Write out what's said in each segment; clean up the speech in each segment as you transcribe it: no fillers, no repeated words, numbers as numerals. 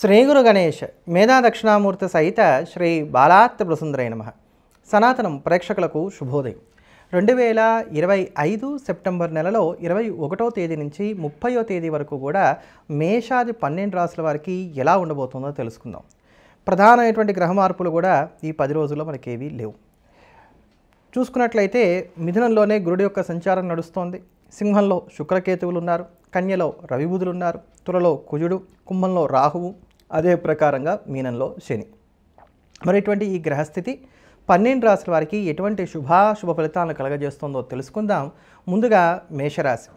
శ్రీ గురు గణేష్ మేధా దక్షిణామూర్తి సహిత శ్రీ బాలాత్రి ప్రసుందరై నమః. సనాతనం ప్రేక్షకులకు శుభోదయం. 2025 సెప్టెంబర్ నెలలో 21వ తేదీ నుంచి 30వ తేదీ వరకు కూడా మేషాది 12 రాశుల వారికి ఎలా ఉండబోతుందో తెలుసుకుందాం. ప్రధానమైనటువంటి గ్రహ మార్పులు కూడా ఈ 10 రోజుల్లో మనకేవీ లేవు. చూసుకున్నట్లయితే మిథునంలోనే గురుడి యొక్క సంచారం నడుస్తోంది. సింహంలో శుక్రకేతువులు ఉన్నారు, కన్యలో రవి బుధులు ఉన్నారు, తులలో కుజుడు, కుంభంలో రాహువు, అదే ప్రకారంగా మీనంలో శని. మరి ఇటువంటి ఈ గ్రహస్థితి 12 రాశుల వారికి ఎటువంటి శుభాశుభ ఫలితాలను కలగజేస్తుందో తెలుసుకుందాం. ముందుగా మేషరాశి.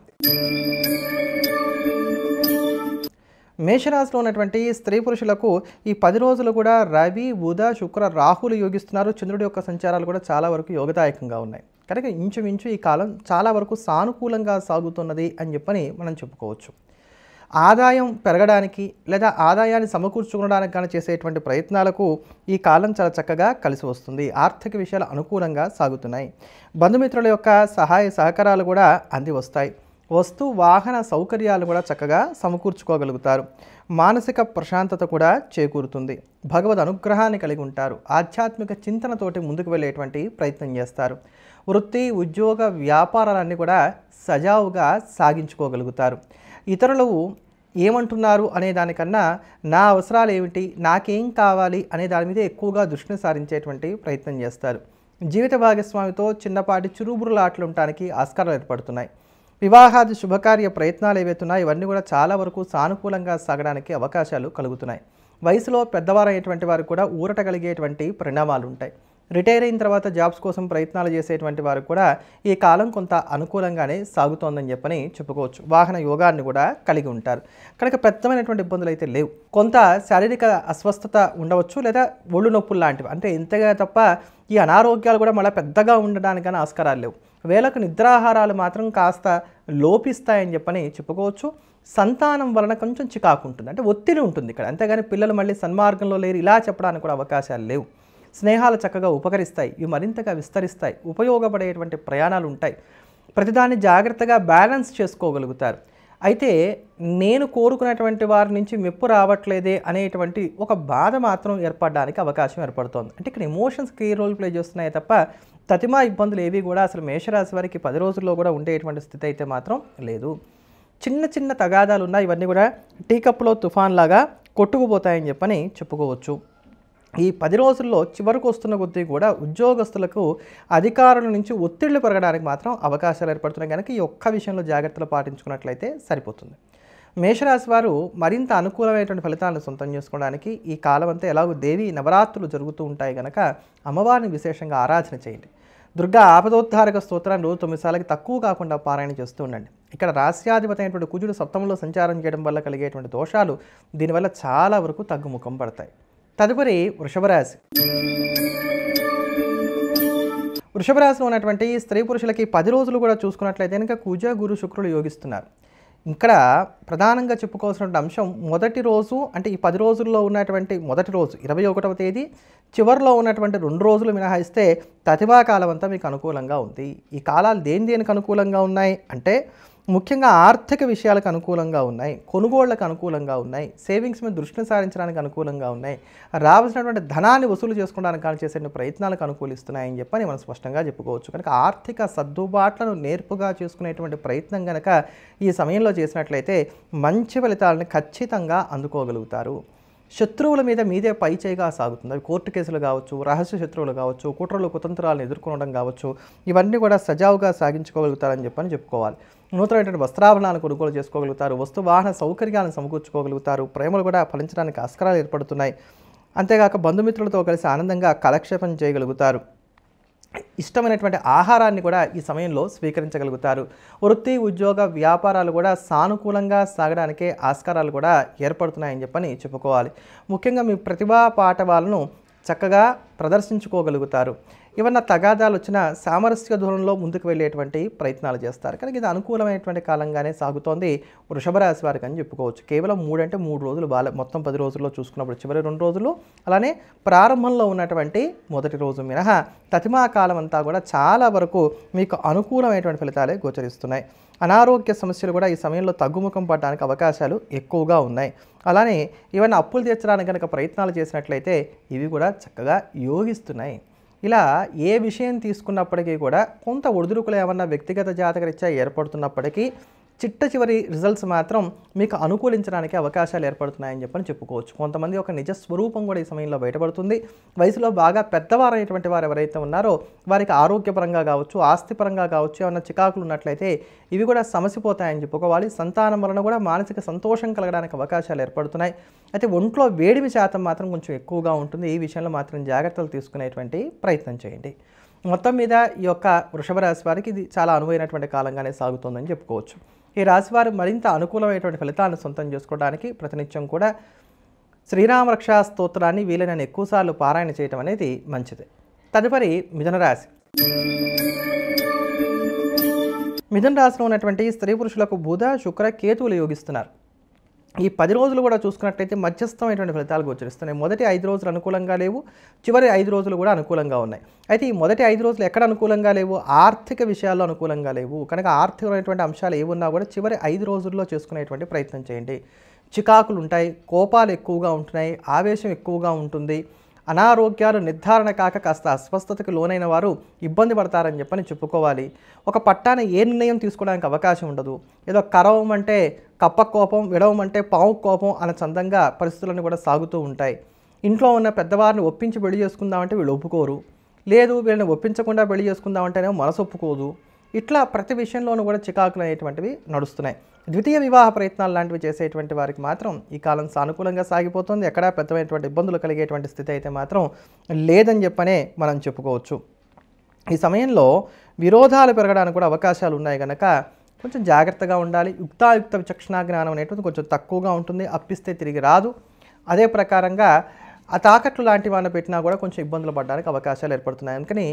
మేషరాశిలో ఉన్నటువంటి స్త్రీ పురుషులకు ఈ 10 రోజులు కూడా రవి బుధ శుక్ర రాహులు యోగిస్తున్నారు. చంద్రుడి యొక్క సంచారాలు కూడా చాలా వరకు యోగదాయకంగా ఉన్నాయి. కనుక ఇంచుమించు ఈ కాలం చాలా వరకు సానుకూలంగా సాగుతున్నది అని చెప్పని మనం చెప్పుకోవచ్చు. ఆదాయం పెరగడానికి లేదా ఆదాయాన్ని సమకూర్చుకోవడానికి కానీ చేసేటువంటి ప్రయత్నాలకు ఈ కాలం చాలా చక్కగా కలిసి వస్తుంది. ఆర్థిక విషయాలు అనుకూలంగా సాగుతున్నాయి. బంధుమిత్రుల యొక్క సహాయ సహకారాలు కూడా అంది వస్తాయి. వస్తు వాహన సౌకర్యాలు కూడా చక్కగా సమకూర్చుకోగలుగుతారు. మానసిక ప్రశాంతత కూడా చేకూరుతుంది. భగవద్ అనుగ్రహాన్ని కలిగి ఉంటారు. ఆధ్యాత్మిక చింతనతోటి ముందుకు వెళ్ళేటువంటి ప్రయత్నం చేస్తారు. వృత్తి ఉద్యోగ వ్యాపారాలన్నీ కూడా సజావుగా సాగించుకోగలుగుతారు. ఇతరులు ఏమంటున్నారు అనే దానికన్నా నా అవసరాలు ఏమిటి, నాకేం కావాలి అనే దాని మీద ఎక్కువగా దృష్టిని సారించేటువంటి ప్రయత్నం చేస్తారు. జీవిత భాగస్వామితో చిన్నపాటి చురుబురులాటలు ఉండటానికి ఆస్కారాలు ఏర్పడుతున్నాయి. వివాహాది శుభకార్య ప్రయత్నాలు ఏవైతున్నాయి ఇవన్నీ కూడా చాలా వరకు సానుకూలంగా సాగడానికి అవకాశాలు కలుగుతున్నాయి. వయసులో పెద్దవారైనటువంటి వారు కూడా ఊరట కలిగేటువంటి పరిణామాలు ఉంటాయి. రిటైర్ అయిన తర్వాత జాబ్స్ కోసం ప్రయత్నాలు చేసేటువంటి వారు కూడా ఈ కాలం కొంత అనుకూలంగానే సాగుతోందని చెప్పని చెప్పుకోవచ్చు. వాహన యోగాన్ని కూడా కలిగి ఉంటారు. కనుక పెద్దమైనటువంటి ఇబ్బందులు అయితే లేవు. కొంత శారీరక అస్వస్థత ఉండవచ్చు లేదా ఒళ్ళు నొప్పులు లాంటివి, అంటే ఇంతగా తప్ప ఈ అనారోగ్యాలు కూడా మళ్ళీ పెద్దగా ఉండడానికైనా ఆస్కారాలు లేవు. వేళకు నిద్రాహారాలు మాత్రం కాస్త లోపిస్తాయని చెప్పని చెప్పుకోవచ్చు. సంతానం వలన కొంచెం చికాకు ఉంటుంది, అంటే ఒత్తిడి ఉంటుంది ఇక్కడ. అంతేగాని పిల్లలు మళ్ళీ సన్మార్గంలో లేరు ఇలా చెప్పడానికి కూడా అవకాశాలు లేవు. స్నేహాలు చక్కగా ఉపకరిస్తాయి. ఇవి మరింతగా విస్తరిస్తాయి. ఉపయోగపడేటువంటి ప్రయాణాలు ఉంటాయి. ప్రతిదాన్ని జాగ్రత్తగా బ్యాలెన్స్ చేసుకోగలుగుతారు. అయితే నేను కోరుకున్నటువంటి వారి నుంచి మెప్పు రావట్లేదే అనేటువంటి ఒక బాధ మాత్రం ఏర్పడడానికి అవకాశం ఏర్పడుతోంది. అంటే ఇక్కడ ఎమోషన్స్ కీ రోల్ ప్లే చేస్తున్నాయి తప్ప తతిమా ఇబ్బందులు ఏవి కూడా అసలు మేషరాశి వారికి 10 రోజుల్లో కూడా ఉండేటువంటి స్థితి అయితే మాత్రం లేదు. చిన్న చిన్న తగాదాలు ఉన్నాయి. ఇవన్నీ కూడా టీ కప్పులో తుఫాన్ లాగా కొట్టుకుపోతాయని చెప్పని చెప్పుకోవచ్చు. ఈ 10 రోజుల్లో చివరకు వస్తున్న కొద్దీ కూడా ఉద్యోగస్తులకు అధికారుల నుంచి ఒత్తిళ్లు పెరగడానికి మాత్రం అవకాశాలు ఏర్పడుతున్నాయి. కనుక ఈ ఒక్క విషయంలో జాగ్రత్తలు పాటించుకున్నట్లయితే సరిపోతుంది. మేషరాశి వారు మరింత అనుకూలమైనటువంటి ఫలితాలను సొంతం చేసుకోవడానికి ఈ కాలం అంతా ఎలాగో దేవి నవరాత్రులు జరుగుతూ ఉంటాయి కనుక అమ్మవారిని విశేషంగా ఆరాధన చేయండి. దుర్గా ఆపదోద్ధారక స్తోత్రాన్ని రోజు 9 సార్లకి తక్కువ కాకుండా పారాయణ చేస్తూ ఉండండి. ఇక్కడ రాశ్యాధిపతి అయినటువంటి కుజుడు సప్తమంలో సంచారం చేయడం వల్ల కలిగేటువంటి దోషాలు దీనివల్ల చాలా వరకు తగ్గుముఖం పడతాయి. తదుపరి వృషభ రాశి. వృషభ రాశిలో ఉన్నటువంటి స్త్రీ పురుషులకి 10 రోజులు కూడా చూసుకున్నట్లయితే కనుక కుజ గురు శుక్రులు యోగిస్తున్నారు. ఇక్కడ ప్రధానంగా చెప్పుకోవాల్సిన అంశం మొదటి రోజు, అంటే ఈ 10 రోజుల్లో ఉన్నటువంటి మొదటి రోజు 21వ తేదీ, చివరిలో ఉన్నటువంటి 2 రోజులు మినహాయిస్తే తతివా కాలం అంతా మీకు అనుకూలంగా ఉంది. ఈ కాలాలు దేనికి అనుకూలంగా ఉన్నాయి అంటే ముఖ్యంగా ఆర్థిక విషయాలకు అనుకూలంగా ఉన్నాయి, కొనుగోళ్లకు అనుకూలంగా ఉన్నాయి, సేవింగ్స్ మీద దృష్టిని సారించడానికి అనుకూలంగా ఉన్నాయి, రావాల్సినటువంటి ధనాన్ని వసూలు చేసుకోవడానికి కానీ చేసే ప్రయత్నాలకు అనుకూలిస్తున్నాయని చెప్పని మనం స్పష్టంగా చెప్పుకోవచ్చు. కనుక ఆర్థిక సర్దుబాట్లను నేర్పుగా చేసుకునేటువంటి ప్రయత్నం కనుక ఈ సమయంలో చేసినట్లయితే మంచి ఫలితాలను ఖచ్చితంగా అందుకోగలుగుతారు. శత్రువుల మీద మీదే పై చేయిగా సాగుతుంది. అవి కోర్టు కేసులు కావచ్చు, రహస్య శత్రువులు కావచ్చు, కుట్రలు కుతంత్రాలను ఎదుర్కొనడం కావచ్చు, ఇవన్నీ కూడా సజావుగా సాగించుకోగలుగుతారని చెప్పని చెప్పుకోవాలి. నూతనమైనటువంటి వస్త్రాభరణాలను కొనుగోలు చేసుకోగలుగుతారు. వస్తు వాహన సౌకర్యాలను సమకూర్చుకోగలుగుతారు. ప్రేమలు కూడా ఫలించడానికి ఆస్కారాలు ఏర్పడుతున్నాయి. అంతేగాక బంధుమిత్రులతో కలిసి ఆనందంగా కాలక్షేపం చేయగలుగుతారు. ఇష్టమైనటువంటి ఆహారాన్ని కూడా ఈ సమయంలో స్వీకరించగలుగుతారు. వృత్తి ఉద్యోగ వ్యాపారాలు కూడా సానుకూలంగా సాగడానికే ఆస్కారాలు కూడా ఏర్పడుతున్నాయని చెప్పని చెప్పుకోవాలి. ముఖ్యంగా మీ ప్రతిభా పాఠవాలను చక్కగా ప్రదర్శించుకోగలుగుతారు. ఏమన్నా తగాదాలు వచ్చినా సామరస్య ధోరణిలో ముందుకు వెళ్ళేటువంటి ప్రయత్నాలు చేస్తారు. కనుక ఇది అనుకూలమైనటువంటి కాలంగానే సాగుతోంది వృషభ రాశి వారికి అని చెప్పుకోవచ్చు. కేవలం 3 అంటే 3 రోజులు మొత్తం 10 రోజుల్లో చూసుకున్నప్పుడు చివరి 2 రోజులు, అలానే ప్రారంభంలో ఉన్నటువంటి మొదటి రోజు మినహా తతిమా కాలం అంతా కూడా చాలా వరకు మీకు అనుకూలమైనటువంటి ఫలితాలే గోచరిస్తున్నాయి. అనారోగ్య సమస్యలు కూడా ఈ సమయంలో తగ్గుముఖం పడడానికి అవకాశాలు ఎక్కువగా ఉన్నాయి. అలానే ఏమైనా అప్పులు తీర్చడానికి కనుక ప్రయత్నాలు చేసినట్లయితే ఇవి కూడా చక్కగా యోగిస్తున్నాయి. ఇలా ఏ విషయం తీసుకున్నప్పటికీ కూడా కొంత ఒడిదుడుకులు ఏమన్నా వ్యక్తిగత జాతకరీత్యా ఏర్పడుతున్నప్పటికీ చిట్ట చివరి రిజల్ట్స్ మాత్రం మీకు అనుకూలించడానికి అవకాశాలు ఏర్పడుతున్నాయని చెప్పని చెప్పుకోవచ్చు. కొంతమంది ఒక నిజ స్వరూపం కూడా ఈ సమయంలో బయటపడుతుంది. వయసులో బాగా పెద్దవారైనటువంటి వారు ఎవరైతే ఉన్నారో వారికి ఆరోగ్యపరంగా కావచ్చు, ఆస్తిపరంగా కావచ్చు, ఏమన్నా చికాకులు ఉన్నట్లయితే ఇవి కూడా సమసిపోతాయని చెప్పుకోవాలి. సంతానం వలన కూడా మానసిక సంతోషం కలగడానికి అవకాశాలు ఏర్పడుతున్నాయి. అయితే ఒంట్లో వేడిమి శాతం మాత్రం కొంచెం ఎక్కువగా ఉంటుంది. ఈ విషయంలో మాత్రం జాగ్రత్తలు తీసుకునేటువంటి ప్రయత్నం చేయండి. మొత్తం మీద ఈ యొక్క వృషభ రాశి వారికి ఇది చాలా అనువైనటువంటి కాలంగానే సాగుతుందని చెప్పుకోవచ్చు. ఈ రాశివారు మరింత అనుకూలమైనటువంటి ఫలితాలను సొంతం చేసుకోవడానికి ప్రతినిత్యం కూడా శ్రీరామ రక్షా స్తోత్రాన్ని వీలైన ఎక్కువసార్లు పారాయణ చేయడం అనేది మంచిది. తదుపరి మిథున రాశి. మిథున రాశిలో ఉన్నటువంటి స్త్రీ పురుషులకు బుధ, శుక్ర, కేతువులు యోగిస్తున్నారు. ఈ 10 రోజులు కూడా చూసుకున్నట్లయితే మధ్యస్థమైనటువంటి ఫలితాలు గోచరిస్తున్నాయి. మొదటి 5 రోజులు అనుకూలంగా లేవు, చివరి 5 రోజులు కూడా అనుకూలంగా ఉన్నాయి. అయితే ఈ మొదటి 5 రోజులు ఎక్కడ అనుకూలంగా లేవు? ఆర్థిక విషయాల్లో అనుకూలంగా లేవు. కనుక ఆర్థికమైనటువంటి అంశాలు ఏమున్నా కూడా చివరి 5 రోజుల్లో చేసుకునేటువంటి ప్రయత్నం చేయండి. చికాకులు ఉంటాయి, కోపాలు ఎక్కువగా ఉంటున్నాయి, ఆవేశం ఎక్కువగా ఉంటుంది. అనారోగ్యాలు నిర్ధారణ కాక కాస్త అస్వస్థతకు లోనైన వారు ఇబ్బంది పడతారని చెప్పని చెప్పుకోవాలి. ఒక పట్టాన ఏ నిర్ణయం తీసుకోవడానికి అవకాశం ఉండదు. ఏదో కరవమంటే కప్ప కోపం, విడవమంటే పావు కోపం అన్న చందంగా పరిస్థితులన్నీ కూడా సాగుతూ ఉంటాయి. ఇంట్లో ఉన్న పెద్దవారిని ఒప్పించి పెళ్లి చేసుకుందామంటే వీళ్ళు ఒప్పుకోరు. లేదు వీళ్ళని ఒప్పించకుండా పెళ్లి చేసుకుందామంటేనేమో మనసు ఒప్పుకోదు. ఇట్లా ప్రతి విషయంలోనూ కూడా చికాకులు అనేటువంటివి నడుస్తున్నాయి. ద్వితీయ వివాహ ప్రయత్నాలు లాంటివి చేసేటువంటి వారికి మాత్రం ఈ కాలం సానుకూలంగా సాగిపోతుంది. ఎక్కడా పెద్దమైనటువంటి ఇబ్బందులు కలిగేటువంటి స్థితి అయితే మాత్రం లేదని చెప్పనే మనం చెప్పుకోవచ్చు. ఈ సమయంలో విరోధాలు పెరగడానికి కూడా అవకాశాలు ఉన్నాయి కనుక కొంచెం జాగ్రత్తగా ఉండాలి. యుక్తాయుక్త విచక్షణా జ్ఞానం అనేటువంటి కొంచెం తక్కువగా ఉంటుంది. అప్పిస్తే తిరిగి రాదు. అదే ప్రకారంగా ఆ తాకట్లు లాంటి వాడిని పెట్టినా కూడా కొంచెం ఇబ్బందులు పడడానికి అవకాశాలు ఏర్పడుతున్నాయి. అందుకని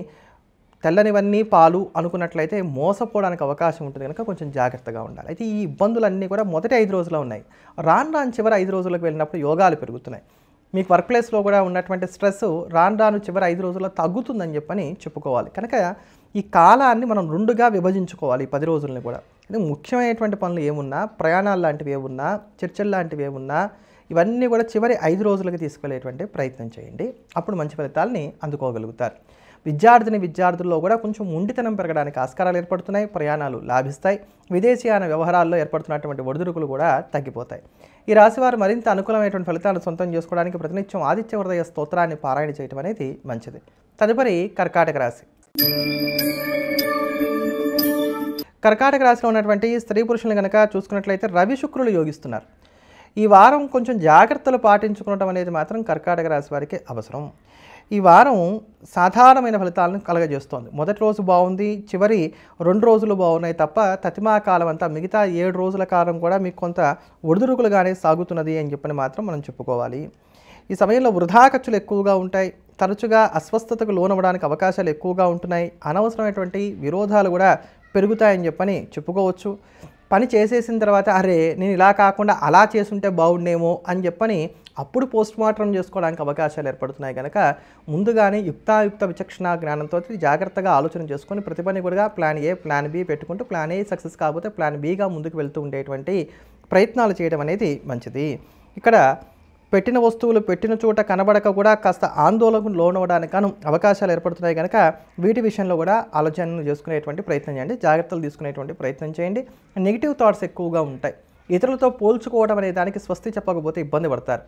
తెల్లనివన్నీ పాలు అనుకున్నట్లయితే మోసపోవడానికి అవకాశం ఉంటుంది కనుక కొంచెం జాగ్రత్తగా ఉండాలి. అయితే ఈ ఇబ్బందులన్నీ కూడా మొదటి 5 రోజుల్లో ఉన్నాయి. రాను చివరి 5 రోజులకు వెళ్ళినప్పుడు యోగాలు పెరుగుతున్నాయి. మీకు వర్క్ ప్లేస్లో కూడా ఉన్నటువంటి స్ట్రెస్ రాను చివరి 5 రోజుల్లో తగ్గుతుందని చెప్పని చెప్పుకోవాలి. కనుక ఈ కాలాన్ని మనం 2గా విభజించుకోవాలి. ఈ 10 రోజులని కూడా ముఖ్యమైనటువంటి పనులు ఏమున్నా, ప్రయాణాలు లాంటివి ఏమున్నా, చర్చలు లాంటివి ఏమున్నా ఇవన్నీ కూడా చివరి 5 రోజులకి తీసుకెళ్లేటువంటి ప్రయత్నం చేయండి. అప్పుడు మంచి ఫలితాలని అందుకోగలుగుతారు. విద్యార్థుల్లో కూడా కొంచెం మొండితనం పెరగడానికి ఆస్కారాలు ఏర్పడుతున్నాయి. ప్రయాణాలు లాభిస్తాయి. విదేశీయాన వ్యవహారాల్లో ఏర్పడుతున్నటువంటి ఒడిదుడుకులు కూడా తగ్గిపోతాయి. ఈ రాశివారు మరింత అనుకూలమైనటువంటి ఫలితాలను సొంతం చేసుకోవడానికి ప్రతినిత్యం ఆదిత్య హృదయ స్తోత్రాన్ని పారాయణ చేయడం అనేది మంచిది. తదుపరి కర్కాటక రాశి. కర్కాటక రాశిలో ఉన్నటువంటి స్త్రీ పురుషులను కనుక చూసుకున్నట్లయితే రవి శుక్రులు యోగిస్తున్నారు. ఈ వారం కొంచెం జాగ్రత్తలు పాటించుకోవడం అనేది మాత్రం కర్కాటక రాశి వారికి అవసరం. ఈ వారం సాధారణమైన ఫలితాలను కలగజేస్తోంది. మొదటి రోజు బాగుంది, చివరి 2 రోజులు బాగున్నాయి తప్ప తతిమా కాలం అంతా మిగతా 7 రోజుల కాలం కూడా మీకు కొంత ఒడిదుడుకులుగానే సాగుతున్నది అని చెప్పని మాత్రం మనం చెప్పుకోవాలి. ఈ సమయంలో వృధా ఖర్చులు ఎక్కువగా ఉంటాయి. తరచుగా అస్వస్థతకు లోనవ్వడానికి అవకాశాలు ఎక్కువగా ఉంటున్నాయి. అనవసరమైనటువంటి విరోధాలు కూడా పెరుగుతాయని చెప్పని చెప్పుకోవచ్చు. పని చేసేసిన తర్వాత అరే నేను ఇలా కాకుండా అలా చేసుంటే బాగుండేమో అని చెప్పని అప్పుడు పోస్ట్ మార్టం చేసుకోవడానికి అవకాశాలు ఏర్పడుతున్నాయి కనుక ముందుగానే యుక్తాయుక్త విచక్షణ జ్ఞానంతో జాగ్రత్తగా ఆలోచన చేసుకొని ప్రతి పని కూడా ప్లాన్ ఏ, ప్లాన్ బి పెట్టుకుంటూ ప్లాన్ ఏ సక్సెస్ కాకపోతే ప్లాన్ బిగా ముందుకు వెళ్తూ ఉండేటువంటి ప్రయత్నాలు చేయడం అనేది మంచిది. ఇక్కడ పెట్టిన వస్తువులు పెట్టిన చోట కనబడక కూడా కాస్త ఆందోళనకు లోనవడానికి అవకాశాలు ఏర్పడుతున్నాయి కనుక వీటి విషయంలో కూడా ఆలోచనలు చేసుకునేటువంటి ప్రయత్నం చేయండి. జాగ్రత్తలు తీసుకునేటువంటి ప్రయత్నం చేయండి. నెగిటివ్ థాట్స్ ఎక్కువగా ఉంటాయి. ఇతరులతో పోల్చుకోవడం అనే దానికి స్వస్తి చెప్పకపోతే ఇబ్బంది పడతారు.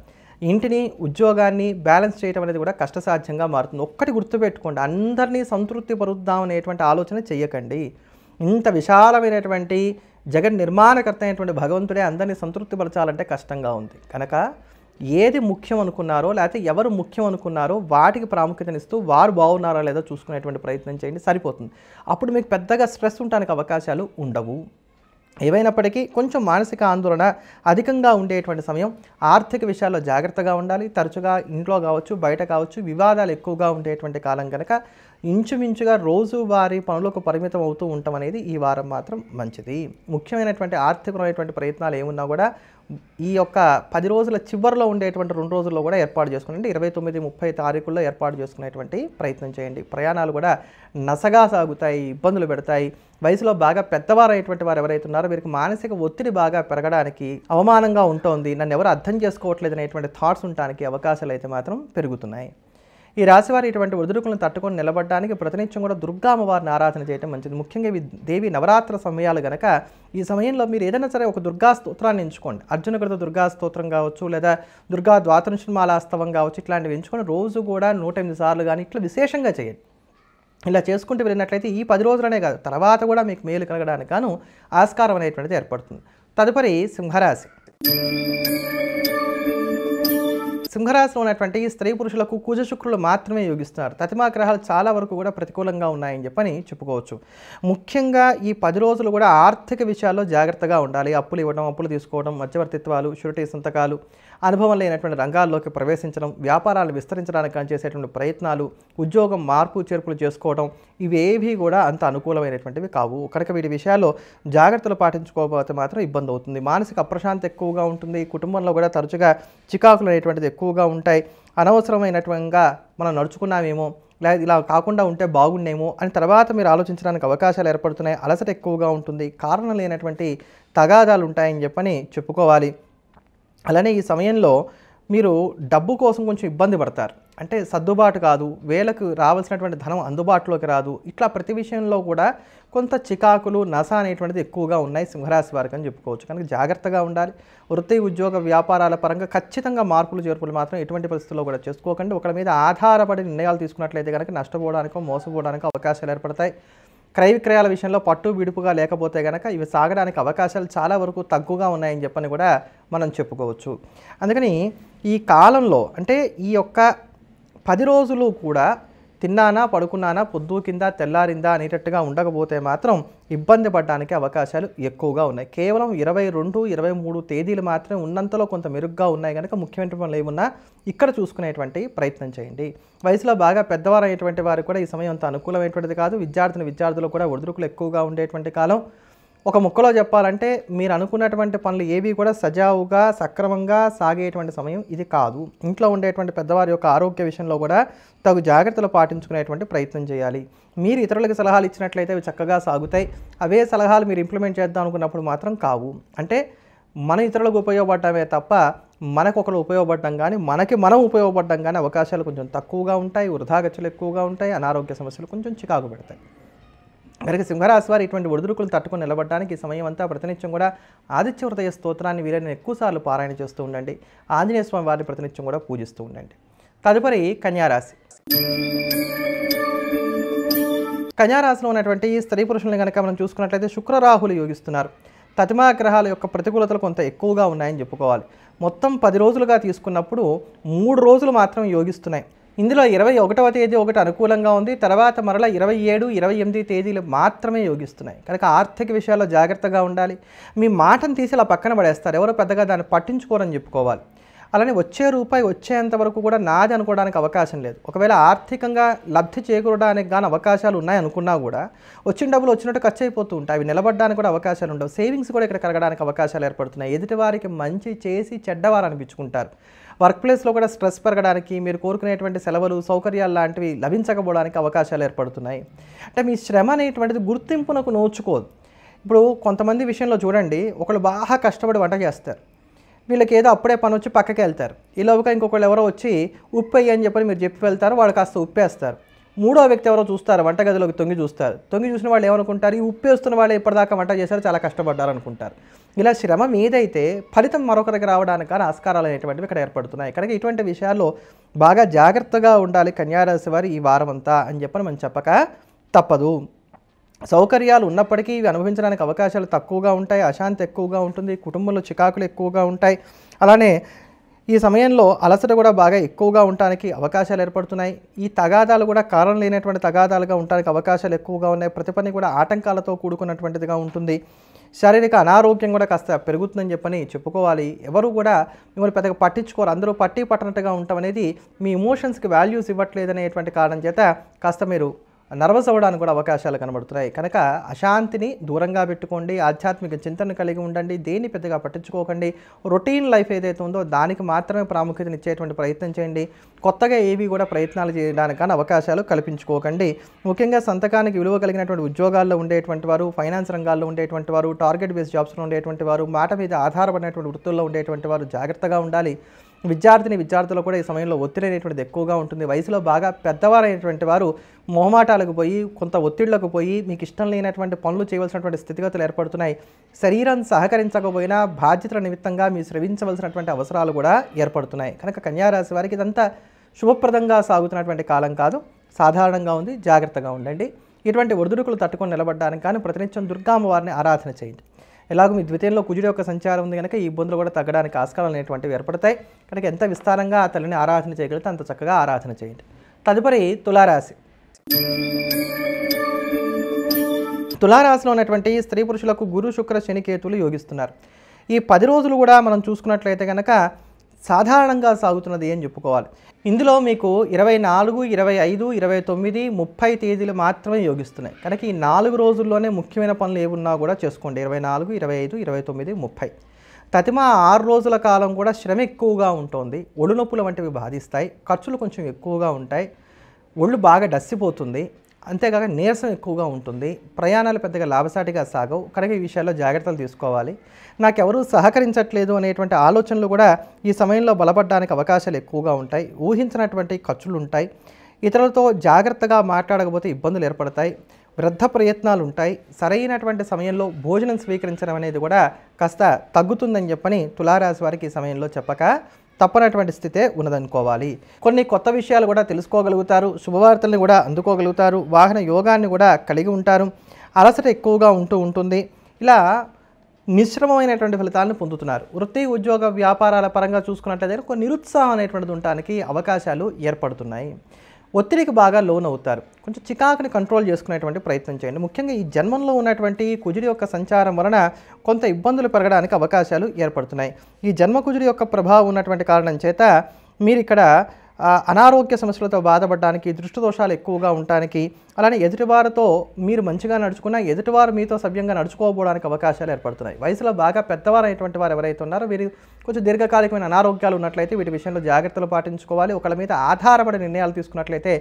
ఇంటిని, ఉద్యోగాన్ని బ్యాలెన్స్ చేయడం అనేది కూడా కష్టసాధ్యంగా మారుతుంది. ఒక్కటి గుర్తుపెట్టుకోండి, అందరినీ సంతృప్తి పరుద్దాం అనేటువంటి ఆలోచన చెయ్యకండి. ఇంత విశాలమైనటువంటి జగన్ నిర్మాణకర్త అయినటువంటి భగవంతుడే అందరినీ సంతృప్తి పరచాలంటే కష్టంగా ఉంది కనుక ఏది ముఖ్యం అనుకున్నారో లేకపోతే ఎవరు ముఖ్యం అనుకున్నారో వాటికి ప్రాముఖ్యతనిస్తూ వారు బాగున్నారా లేదో చూసుకునేటువంటి ప్రయత్నం చేయండి, సరిపోతుంది. అప్పుడు మీకు పెద్దగా స్ట్రెస్ ఉండడానికి అవకాశాలు ఉండవు. ఏవైనప్పటికీ కొంచెం మానసిక ఆందోళన అధికంగా ఉండేటువంటి సమయం. ఆర్థిక విషయాల్లో జాగ్రత్తగా ఉండాలి. తరచుగా ఇంట్లో కావచ్చు, బయట కావచ్చు వివాదాలు ఎక్కువగా ఉండేటువంటి కాలం కనుక ఇంచుమించుగా రోజువారీ పనులకు పరిమితం అవుతూ ఉండటం అనేది ఈ వారం మాత్రం మంచిది. ముఖ్యమైనటువంటి ఆర్థికమైనటువంటి ప్రయత్నాలు ఏమున్నా కూడా ఈ యొక్క 10 రోజుల చివరిలో ఉండేటువంటి 2 రోజుల్లో కూడా ఏర్పాటు చేసుకోండి. 29, 30 తారీఖుల్లో ఏర్పాటు చేసుకునేటువంటి ప్రయత్నం చేయండి. ప్రయాణాలు కూడా నసగా సాగుతాయి, ఇబ్బందులు పెడతాయి. వయసులో బాగా పెద్దవారైనటువంటి వారు ఎవరైతే ఉన్నారో వీరికి మానసిక ఒత్తిడి బాగా పెరగడానికి, అవమానంగా ఉంటుంది, నన్ను ఎవరు అర్థం చేసుకోవట్లేదు అనేటువంటి థాట్స్ ఉండడానికి అవకాశాలు అయితే మాత్రం పెరుగుతున్నాయి. ఈ రాశివారి ఇటువంటి ఒడిదుడుకులను తట్టుకొని నిలబడడానికి ప్రతినిత్యం కూడా దుర్గా అమ్మవారిని ఆరాధన చేయడం మంచిది. ముఖ్యంగా ఇవి దేవి నవరాత్రి సమయాలు గనక ఈ సమయంలో మీరు ఏదైనా సరే ఒక దుర్గా స్తోత్రాన్ని ఎంచుకోండి. అర్జునకృత దుర్గా స్తోత్రం కావచ్చు, లేదా దుర్గా ద్వాదశమాలాస్తవం కావచ్చు, ఇట్లాంటివి ఎంచుకొని రోజు కూడా 108 సార్లు కానీ ఇట్లా విశేషంగా చేయండి. ఇలా చేసుకుంటూ వెళ్ళినట్లయితే ఈ 10 రోజులనే కాదు, తర్వాత కూడా మీకు మేలు కలగడానికి గాను ఆస్కారం అనేటువంటిది ఏర్పడుతుంది. తదుపరి సింహరాశి. సింహరాశిలో ఉన్నటువంటి స్త్రీ పురుషులకు కుజ శుక్రులు మాత్రమే యోగిస్తున్నారు. తతిమా గ్రహాలు చాలా వరకు కూడా ప్రతికూలంగా ఉన్నాయని చెప్పని చెప్పుకోవచ్చు. ముఖ్యంగా ఈ 10 రోజులు కూడా ఆర్థిక విషయాల్లో జాగ్రత్తగా ఉండాలి. అప్పులు ఇవ్వడం, అప్పులు తీసుకోవడం, మధ్యవర్తిత్వాలు, షూరిటీ సంతకాలు, అనుభవం లేనటువంటి రంగాల్లోకి ప్రవేశించడం, వ్యాపారాలు విస్తరించడానికి కానీ చేసేటువంటి ప్రయత్నాలు, ఉద్యోగం మార్పు చేర్పులు చేసుకోవడం, ఇవేవి కూడా అంత అనుకూలమైనటువంటివి కావు. కనుక వీటి విషయాల్లో జాగ్రత్తలు పాటించుకోకపోతే మాత్రం ఇబ్బంది అవుతుంది. మానసిక అప్రశాంతి ఎక్కువగా ఉంటుంది. కుటుంబంలో కూడా తరచుగా చికాకులు అనేటువంటిది ఎక్కువగా ఉంటాయి. అనవసరమైనటువంటిగా మనం నడుచుకున్నామేమో, లేదా ఇలా కాకుండా ఉంటే బాగుండేమో అని తర్వాత మీరు ఆలోచించడానికి అవకాశాలు ఏర్పడుతున్నాయి. అలసట ఎక్కువగా ఉంటుంది. కారణం లేనటువంటి తగాదాలు ఉంటాయని చెప్పని చెప్పుకోవాలి. అలానే ఈ సమయంలో మీరు డబ్బు కోసం కొంచెం ఇబ్బంది పడతారు. అంటే సర్దుబాటు కాదు, వేలకు రావాల్సినటువంటి ధనం అందుబాటులోకి రాదు. ఇట్లా ప్రతి విషయంలో కూడా కొంత చికాకులు, నస అనేటువంటిది ఎక్కువగా ఉన్నాయి సింహరాశి వారికి అని చెప్పుకోవచ్చు. కనుక జాగ్రత్తగా ఉండాలి. వృత్తి, ఉద్యోగ, వ్యాపారాల పరంగా ఖచ్చితంగా మార్పులు చేర్పులు మాత్రం ఎటువంటి పరిస్థితుల్లో కూడా చేసుకోకండి. ఒకరి మీద ఆధారపడి నిర్ణయాలు తీసుకున్నట్లయితే కనుక నష్టపోవడానికో మోసపోవడానికో అవకాశాలు ఏర్పడతాయి. క్రయ విక్రయాల విషయంలో పట్టు విడుపుగా లేకపోతే కనుక ఇవి సాగడానికి అవకాశాలు చాలా వరకు తక్కువగా ఉన్నాయని చెప్పని కూడా మనం చెప్పుకోవచ్చు. అందుకని ఈ కాలంలో అంటే ఈ యొక్క 10 రోజులు కూడా తిన్నానా, పడుకున్నానా, పొద్దు కింద తెల్లారిందా అనేటట్టుగా ఉండకపోతే మాత్రం ఇబ్బంది పడడానికి అవకాశాలు ఎక్కువగా ఉన్నాయి. కేవలం 22, 23 తేదీలు మాత్రమే ఉన్నంతలో కొంత మెరుగ్గా ఉన్నాయి కనుక ముఖ్యమైన పనులు ఏమున్నా ఇక్కడ చూసుకునేటువంటి ప్రయత్నం చేయండి. వయసులో బాగా పెద్దవారు అయ్యేటువంటి వారు కూడా ఈ సమయం అంత అనుకూలమైనటువంటిది కాదు. విద్యార్థులు కూడా ఒడిదుడుకులు ఎక్కువగా ఉండేటువంటి కాలం. ఒక ముక్కలో చెప్పాలంటే మీరు అనుకున్నటువంటి పనులు ఏవి కూడా సజావుగా సక్రమంగా సాగేటువంటి సమయం ఇది కాదు. ఇంట్లో ఉండేటువంటి పెద్దవారి యొక్క ఆరోగ్య విషయంలో కూడా తగు జాగ్రత్తలు పాటించుకునేటువంటి ప్రయత్నం చేయాలి. మీరు ఇతరులకు సలహాలు ఇచ్చినట్లయితే అవి చక్కగా సాగుతాయి. అవే సలహాలు మీరు ఇంప్లిమెంట్ చేద్దాం అనుకున్నప్పుడు మాత్రం కావు. అంటే మన ఇతరులకు ఉపయోగపడటమే తప్ప మనకొకరు ఉపయోగపడడం కానీ, మనకి మనం ఉపయోగపడడం కానీ అవకాశాలు కొంచెం తక్కువగా ఉంటాయి. వృధా ఖర్చులు ఎక్కువగా ఉంటాయి. అనారోగ్య సమస్యలు కొంచెం చికాకు పెడతాయి. కనుక సింహరాశి వారు ఇటువంటి ఒడిదుడుకులు తట్టుకొని నిలబడడానికి ఈ సమయం అంతా ప్రతినిత్యం కూడా ఆదిత్య హృదయ స్తోత్రాన్ని వీలైన ఎక్కువసార్లు పారాయణ చేస్తూ ఉండండి. ఆంజనేయ స్వామి వారిని ప్రతినిత్యం కూడా పూజిస్తూ ఉండండి. తదుపరి కన్యారాశి. కన్యారాశిలో ఉన్నటువంటి స్త్రీ పురుషులను కనుక మనం చూసుకున్నట్లయితే శుక్ర రాహులు యోగిస్తున్నారు. తతిమా గ్రహాల యొక్క ప్రతికూలతలు కొంత ఎక్కువగా ఉన్నాయని చెప్పుకోవాలి. మొత్తం 10 రోజులుగా తీసుకున్నప్పుడు 3 రోజులు మాత్రం యోగిస్తున్నాయి. ఇందులో 21వ తేదీ ఒకటి అనుకూలంగా ఉంది. తర్వాత మరలా 27, 28 తేదీలు మాత్రమే యోగిస్తున్నాయి. కనుక ఆర్థిక విషయాల్లో జాగ్రత్తగా ఉండాలి. మీ మాటను తీసి ఇలా పక్కన పడేస్తారు. ఎవరో పెద్దగా దాన్ని పట్టించుకోరని చెప్పుకోవాలి. అలానే వచ్చే రూపాయి వచ్చేంత వరకు కూడా నాది అనుకోవడానికి అవకాశం లేదు. ఒకవేళ ఆర్థికంగా లబ్ధి చేకూరడానికి కానీ అవకాశాలు ఉన్నాయనుకున్నా కూడా వచ్చిన డబ్బులు వచ్చినట్టు ఖర్చు అయిపోతూ ఉంటాయి. అవి నిలబడడానికి కూడా అవకాశాలు ఉండవు. సేవింగ్స్ కూడా ఇక్కడ కలగడానికి అవకాశాలు ఏర్పడుతున్నాయి. ఎదుటి వారికి మంచి చేసి చెడ్డవారు అనిపించుకుంటారు. వర్క్ ప్లేస్లో కూడా స్ట్రెస్ పెరగడానికి, మీరు కోరుకునేటువంటి సెలవులు, సౌకర్యాలు లాంటివి లభించకపోవడానికి అవకాశాలు ఏర్పడుతున్నాయి. అంటే మీ శ్రమ అనేటువంటిది గుర్తింపునకు నోచుకోదు. ఇప్పుడు కొంతమంది విషయంలో చూడండి, ఒకళ్ళు బాగా కష్టపడి వంట చేస్తారు. వీళ్ళకి ఏదో అప్పుడే పని వచ్చి పక్కకి వెళ్తారు. ఈలోగా ఇంకొకళ్ళు ఎవరో వచ్చి ఉప్పు వేయి అని చెప్పని మీరు చెప్పి వెళ్తారు. వాళ్ళు కాస్త ఉప్పేస్తారు. మూడో వ్యక్తి ఎవరో చూస్తారు, వంటగదిలోకి తొంగి చూస్తారు. తొంగి చూసిన వాళ్ళు ఏమనుకుంటారు, ఈ ఉప్పు వేస్తున్న వాళ్ళు ఎప్పటిదాకా వంట చేశారు, చాలా కష్టపడ్డారు అనుకుంటారు. ఇలా శ్రమ మీదైతే ఫలితం మరొకరికి రావడానికి కానీ ఆస్కారాలు అనేటువంటివి ఇక్కడ ఏర్పడుతున్నాయి. కనుక ఇటువంటి విషయాల్లో బాగా జాగ్రత్తగా ఉండాలి కన్యారాశి వారు ఈ వారం అంతా అని చెప్పని మనం చెప్పక తప్పదు. సౌకర్యాలు ఉన్నప్పటికీ ఇవి అనుభవించడానికి అవకాశాలు తక్కువగా ఉంటాయి. అశాంతి ఎక్కువగా ఉంటుంది. కుటుంబంలో చికాకులు ఎక్కువగా ఉంటాయి. అలానే ఈ సమయంలో అలసట కూడా బాగా ఎక్కువగా ఉండడానికి అవకాశాలు ఏర్పడుతున్నాయి. ఈ తగాదాలు కూడా కారణం లేనటువంటి తగాదాలుగా ఉండడానికి అవకాశాలు ఎక్కువగా ఉన్నాయి. ప్రతి పని కూడా ఆటంకాలతో కూడుకున్నటువంటిదిగా ఉంటుంది. శారీరక అనారోగ్యం కూడా కాస్త పెరుగుతుందని చెప్పని చెప్పుకోవాలి. ఎవరు కూడా మిమ్మల్ని పెద్దగా పట్టించుకోరు. అందరూ పట్టనట్టుగా ఉండటం అనేది మీ ఎమోషన్స్కి వాల్యూస్ ఇవ్వట్లేదనేటువంటి కారణం చేత కాస్త మీరు నర్వస్ అవ్వడానికి కూడా అవకాశాలు కనబడుతున్నాయి. కనుక అశాంతిని దూరంగా పెట్టుకోండి, ఆధ్యాత్మిక చింతన కలిగి ఉండండి, దేన్ని పెద్దగా పట్టించుకోకండి. రొటీన్ లైఫ్ ఏదైతే ఉందో దానికి మాత్రమే ప్రాముఖ్యతనిచ్చేటువంటి ప్రయత్నం చేయండి. కొత్తగా ఏవి కూడా ప్రయత్నాలు చేయడానికి కానీ అవకాశాలు కల్పించుకోకండి. ముఖ్యంగా సంతకానికి విలువ కలిగినటువంటి ఉద్యోగాల్లో ఉండేటువంటి వారు, ఫైనాన్స్ రంగాల్లో ఉండేటువంటి వారు, టార్గెట్ బేస్డ్ జాబ్స్లో ఉండేటువంటి వారు, మాట మీద ఆధారపడినటువంటి వృత్తుల్లో ఉండేటువంటి వారు జాగ్రత్తగా ఉండాలి. విద్యార్థులు కూడా ఈ సమయంలో ఒత్తిడి అనేటువంటిది ఎక్కువగా ఉంటుంది. వయసులో బాగా పెద్దవారైనటువంటి వారు మొహమాటాలకు పోయి, కొంత ఒత్తిళ్లకు పోయి, మీకు ఇష్టం లేనటువంటి పనులు చేయవలసినటువంటి స్థితిగతులు ఏర్పడుతున్నాయి. శరీరం సహకరించకపోయినా బాధ్యతల నిమిత్తంగా మీరు శ్రవించవలసినటువంటి అవసరాలు కూడా ఏర్పడుతున్నాయి. కనుక కన్యారాశి వారికి ఇదంతా శుభప్రదంగా సాగుతున్నటువంటి కాలం కాదు, సాధారణంగా ఉంది. జాగ్రత్తగా ఉండండి. ఇటువంటి ఒడిదుడుకులు తట్టుకొని నిలబడడానికి కానీ ప్రతినిత్యం దుర్గామ్మవారిని ఆరాధన చేయండి. ఎలాగో మీ ద్వితీయంలో కుజుడి యొక్క సంచారం ఉంది కనుక ఈ ఇబ్బందులు కూడా తగ్గడానికి ఆస్కారాలు అనేటువంటివి ఏర్పడతాయి. కనుక ఎంత విస్తారంగా ఆ తల్లిని ఆరాధన చేయగలిగితే అంత చక్కగా ఆరాధన చేయండి. తదుపరి తులారాశి. తులారాశిలో ఉన్నటువంటి స్త్రీ పురుషులకు గురు శుక్ర శని కేతులు యోగిస్తున్నారు. ఈ 10 రోజులు కూడా మనం చూసుకున్నట్లయితే కనుక సాధారణంగా సాగుతున్నది అని చెప్పుకోవాలి. ఇందులో మీకు 24, 25, 29, 30 తేదీలు మాత్రమే యోగిస్తున్నాయి. కనుక ఈ 4 రోజుల్లోనే ముఖ్యమైన పనులు ఏమున్నా కూడా చేసుకోండి. 24, 25, 29, 30. తతిమ 6 రోజుల కాలం కూడా శ్రమ ఎక్కువగా ఉంటుంది. ఒళ్ళు నొప్పులు వంటివి బాధిస్తాయి. ఖర్చులు కొంచెం ఎక్కువగా ఉంటాయి. ఒళ్ళు బాగా డస్సిపోతుంది. అంతేకాక నీరసం ఎక్కువగా ఉంటుంది. ప్రయాణాలు పెద్దగా లాభసాటిగా సాగవు. కనుక ఈ విషయాల్లో జాగ్రత్తలు తీసుకోవాలి. నాకెవరూ సహకరించట్లేదు అనేటువంటి ఆలోచనలు కూడా ఈ సమయంలో బలపడడానికి అవకాశాలు ఎక్కువగా ఉంటాయి. ఊహించినటువంటి ఖర్చులు ఉంటాయి. ఇతరులతో జాగ్రత్తగా మాట్లాడకపోతే ఇబ్బందులు ఏర్పడతాయి. వృద్ధ ప్రయత్నాలు ఉంటాయి. సరైనటువంటి సమయంలో భోజనం స్వీకరించడం అనేది కూడా కాస్త తగ్గుతుందని చెప్పని తులారాశి వారికి ఈ సమయంలో చెప్పక తప్పనటువంటి స్థితే ఉన్నదనుకోవాలి. కొన్ని కొత్త విషయాలు కూడా తెలుసుకోగలుగుతారు. శుభవార్తల్ని కూడా అందుకోగలుగుతారు. వాహన యోగాన్ని కూడా కలిగి ఉంటారు. అలసట ఎక్కువగా ఉంటుంది. ఇలా మిశ్రమమైనటువంటి ఫలితాలను పొందుతున్నారు. వృత్తి, ఉద్యోగ, వ్యాపారాల పరంగా చూసుకున్నట్లయితే కొన్ని నిరుత్సాహం అనేటువంటిది ఉండడానికి అవకాశాలు ఏర్పడుతున్నాయి. ఒత్తిడికి బాగా లోన్ అవుతారు. కొంచెం చికాకుని కంట్రోల్ చేసుకునేటువంటి ప్రయత్నం చేయండి. ముఖ్యంగా ఈ జన్మంలో ఉన్నటువంటి కుజుడి యొక్క సంచారం వలన కొంత ఇబ్బందులు పెరగడానికి అవకాశాలు ఏర్పడుతున్నాయి. ఈ జన్మ కుజుడి యొక్క ప్రభావం ఉన్నటువంటి కారణం చేత మీరు ఇక్కడ అనారోగ్య సమస్యలతో బాధపడడానికి, దృష్టి దోషాలు ఎక్కువగా ఉండడానికి, అలానే ఎదుటివారితో మీరు మంచిగా నడుచుకున్నా ఎదుటివారు మీతో సవ్యంగా నడుచుకోకపోవడానికి అవకాశాలు ఏర్పడుతున్నాయి. వయసులో బాగా పెద్దవారైనటువంటి వారు ఎవరైతే ఉన్నారో వీరు కొంచెం దీర్ఘకాలికమైన అనారోగ్యాలు ఉన్నట్లయితే వీటి విషయంలో జాగ్రత్తలు పాటించుకోవాలి. ఒకళ్ళ మీద ఆధారపడి నిర్ణయాలు తీసుకున్నట్లయితే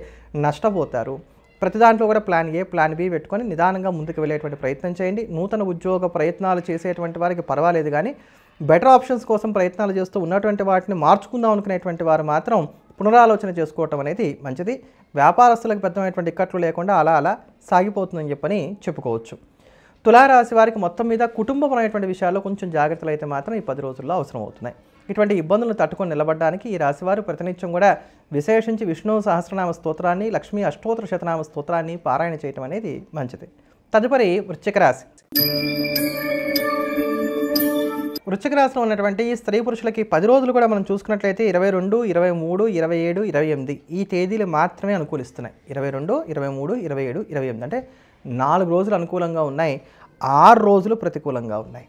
నష్టపోతారు. ప్రతి దాంట్లో కూడా ప్లాన్ ఏ, ప్లాన్ బి పెట్టుకొని నిదానంగా ముందుకు వెళ్ళేటువంటి ప్రయత్నం చేయండి. నూతన ఉద్యోగ ప్రయత్నాలు చేసేటువంటి వారికి పర్వాలేదు, కానీ బెటర్ ఆప్షన్స్ కోసం ప్రయత్నాలు చేస్తూ ఉన్నటువంటి వాటిని మార్చుకుందాం అనుకునేటువంటి వారు మాత్రం పునరాలోచన చేసుకోవటం అనేది మంచిది. వ్యాపారస్తులకు పెద్దమైనటువంటి ఇక్కట్లు లేకుండా అలా సాగిపోతుందని చెప్పని చెప్పుకోవచ్చు. తులారాశి వారికి మొత్తం మీద కుటుంబపరమైనటువంటి విషయాల్లో కొంచెం జాగ్రత్తలు అయితే మాత్రం ఈ 10 రోజుల్లో అవసరం అవుతున్నాయి. ఇటువంటి ఇబ్బందులను తట్టుకొని నిలబడడానికి ఈ రాశివారు ప్రతినిత్యం కూడా విశేషించి విష్ణు సహస్రనామ స్తోత్రాన్ని, లక్ష్మీ అష్టోత్తర శతనామ స్తోత్రాన్ని పారాయణ చేయటం అనేది మంచిది. తదుపరి వృశ్చిక రాశి. వృశ్చిక రాశిలో ఉన్నటువంటి స్త్రీ పురుషులకి 10 రోజులు కూడా మనం చూసుకున్నట్లయితే 22, 23, 27, 28 ఈ తేదీలు మాత్రమే అనుకూలిస్తున్నాయి. 22, 23, 27, 28 అంటే 4 రోజులు అనుకూలంగా ఉన్నాయి. 6 రోజులు ప్రతికూలంగా ఉన్నాయి.